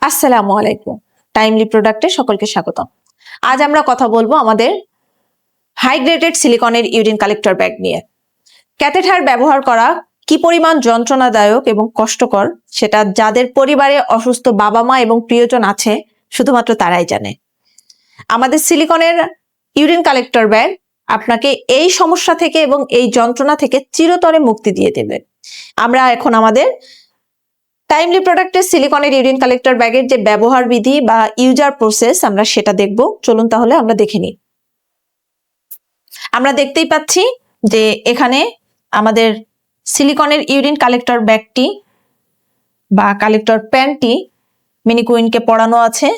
আসসালামু আলাইকুম। টাইমলি প্রোডাক্টে সকলকে স্বাগতম। আজ আমরা কথা বলবো আমাদের হাই গ্রেডেড সিলিকনের ইউরিন কালেক্টর ব্যাগ নিয়ে। ক্যাথেটার ব্যবহার করা কি পরিমাণ যন্ত্রণাদায়ক এবং কষ্টকর সেটা যাদের পরিবারে অসুস্থ বাবা মা এবং প্রিয়জন আছে শুধুমাত্র তারাই জানে। আমাদের সিলিকনের ইউরিন কালেক্টর ব্যাগ আপনাকে এই সমস্যা থেকে এবং এই যন্ত্রণা থেকে চিরতরে মুক্তি দিয়ে দেবে। আমরা এখন আমাদের টাইমলি প্রোডাক্টের সিলিকনের ইউরিন কালেক্টর ব্যাগের যে ব্যবহার বিধি বা ইউজার প্রসেস আমরা সেটা দেখব। চলুন তাহলে আমরা দেখে নিই। আমরা দেখতেই পাচ্ছি যে এখানে আমাদের সিলিকনের ইউরিন কালেক্টর ব্যাগটি বা কালেক্টর প্যানটি মিনিকুইনকে পরানো আছে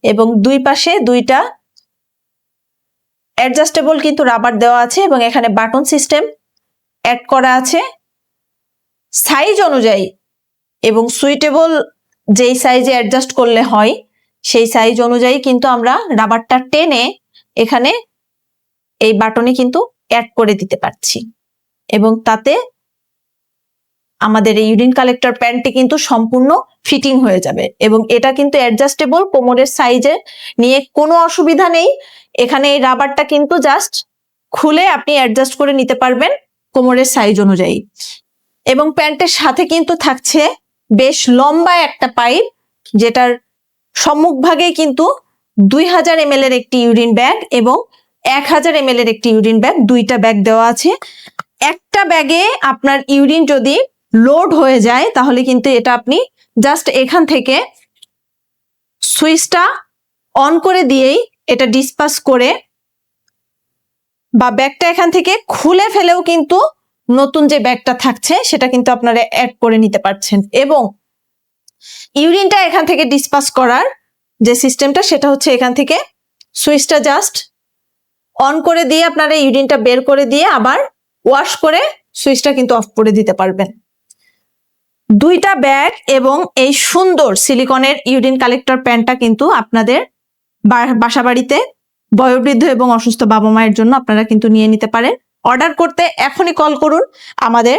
এবং দুই পাশে দুইটা অ্যাডজাস্টেবল কিন্তু রাবার দেওয়া আছে এবং এখানে বাটন সিস্টেম অ্যাড করা আছে সাইজ অনুযায়ী এবং সুইটেবল যেই সাইজে অ্যাডজাস্ট করলে হয় সেই সাইজ অনুযায়ী কিন্তু আমরা রাবারটা টেনে এখানে এই বাটনে কিন্তু অ্যাড করে দিতে পারছি এবং তাতে আমাদের এই ইউরিন কালেক্টর প্যান্টটি কিন্তু সম্পূর্ণ ফিটিং হয়ে যাবে এবং এটা কিন্তু অ্যাডজাস্টেবল, কোমরের সাইজে নিয়ে কোনো অসুবিধা নেই। এখানে এই রাবারটা কিন্তু জাস্ট খুলে আপনি অ্যাডজাস্ট করে নিতে পারবেন কোমরের সাইজ অনুযায়ী এবং প্যান্টের সাথে কিন্তু থাকছে বেশ লম্বা একটা পাইপ, যেটার সম্মুখ ভাগে কিন্তু 2000 ml এর একটি ইউরিন ব্যাগ এবং 1000 ml এর একটি ইউরিন ব্যাগ, দুইটা ব্যাগ দেওয়া আছে। একটা ব্যাগে আপনার ইউরিন যদি লোড হয়ে যায় তাহলে কিন্তু এটা আপনি জাস্ট এখান থেকে সুইচটা অন করে দিয়েই এটা ডিসপাস করে বা ব্যাগটা এখান থেকে খুলে ফেলেও কিন্তু নতুন যে ব্যাগটা থাকছে সেটা কিন্তু আপনারা অ্যাড করে নিতে পারছেন এবং ইউরিনটা এখান থেকে ডিসপাস করার যে সিস্টেমটা সেটা হচ্ছে এখান থেকে সুইচটা জাস্ট অন করে দিয়ে আপনারা ইউরিনটা বের করে দিয়ে আবার ওয়াশ করে সুইচটা কিন্তু অফ করে দিতে পারবেন। দুইটা ব্যাগ এবং এই সুন্দর সিলিকনের ইউরিন কালেক্টর প্যানটা কিন্তু আপনাদের বাসা বাড়িতে বয়োবৃদ্ধ এবং অসুস্থ বাবা মায়ের জন্য আপনারা কিন্তু নিয়ে নিতে পারেন। অর্ডার করতে এখনই কল করুন আমাদের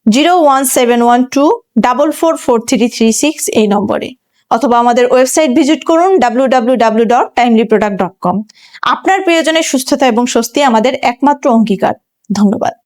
01712444336 এই নম্বরে, অথবা আমাদের ওয়েবসাইট ভিজিট করুন www.timelyproduct.com। আপনার প্রিয়জনের সুস্থতা এবং স্বস্তি আমাদের একমাত্র অঙ্গীকার। ধন্যবাদ।